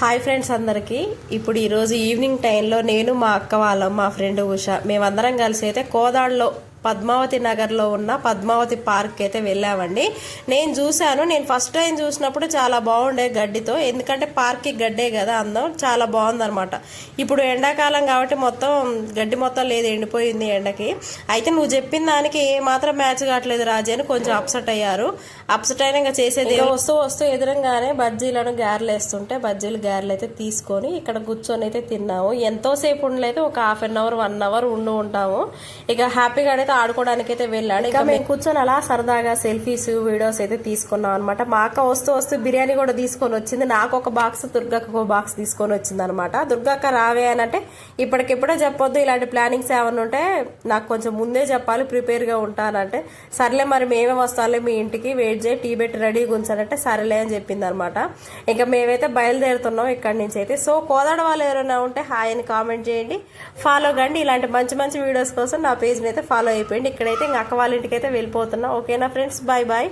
Hi friends అందరికీ. ఇప్పుడు ఈరోజు ఈవినింగ్ టైంలో నేను మా అక్క వాళ్ళం మా ఫ్రెండ్ ఉష మేమందరం కలిసి అయితే కోదాడలో పద్మావతి నగర్లో ఉన్న పద్మావతి పార్క్ అయితే వెళ్ళామండి. నేను ఫస్ట్ టైం చూసినప్పుడు చాలా బాగుండే గడ్డితో, ఎందుకంటే పార్క్కి గడ్డే కదా అందం, చాలా బాగుందనమాట. ఇప్పుడు ఎండాకాలం కాబట్టి గడ్డి మొత్తం లేదు, ఎండిపోయింది ఎండకి. అయితే నువ్వు చెప్పిన దానికి ఏమాత్రం మ్యాచ్ కావట్లేదు రాజీ అని కొంచెం అప్సెట్ అయ్యారు. అప్సెట్ అయినా ఇంకా చేసేది వస్తూ ఎదురంగానే బజ్జీలను గారెలు వేస్తుంటే గారెలు అయితే తీసుకొని ఇక్కడ కూర్చొని అయితే తిన్నాము. ఎంతోసేపు ఉండలేదు, ఒక హాఫ్ అన్ అవర్ 1 అవర్ ఉంటాము. ఇక హ్యాపీగా ఆడుకోవడానికి అయితే వెళ్ళాడు. ఇక మేము కూర్చొని అలా సరదాగా సెల్ఫీస్ వీడియోస్ అయితే తీసుకున్నాం అనమాట. మా అక్క వస్తూ బిర్యానీ కూడా తీసుకొని వచ్చింది. నాకు ఒక బాక్స్, దుర్గక్క ఒక బాక్స్ తీసుకొని వచ్చింది అనమాట. దుర్గక్క రావే అని అంటే ఇప్పటికిప్పుడే చెప్పొద్దు, ఇలాంటి ప్లానింగ్స్ ఏమన్నా ఉంటే నాకు కొంచెం ముందే చెప్పాలి, ప్రిపేర్ గా ఉంటానంటే సర్లే మరి మేమే వస్తాలే మీ ఇంటికి, వెయిట్ చేయి, టీ పెట్టి రెడీగా ఉంచానంటే సరేలే అని చెప్పింది అనమాట. ఇంకా మేమైతే బయలుదేరుతున్నాం ఇక్కడి నుంచి అయితే. సో కోదాడ వాళ్ళు ఎవరైనా ఉంటే హాయ్ అని కామెంట్ చేయండి, ఫాలో కండి. ఇలాంటి మంచి వీడియోస్ కోసం నా పేజ్ని అయితే ఫాలో అయిపోయింది. ఇక్కడైతే ఇంకా అక్క వాళ్ళ ఇంటికి అయితే వెళ్ళిపోతున్నా. ఓకేనా ఫ్రెండ్స్, బాయ్ బాయ్.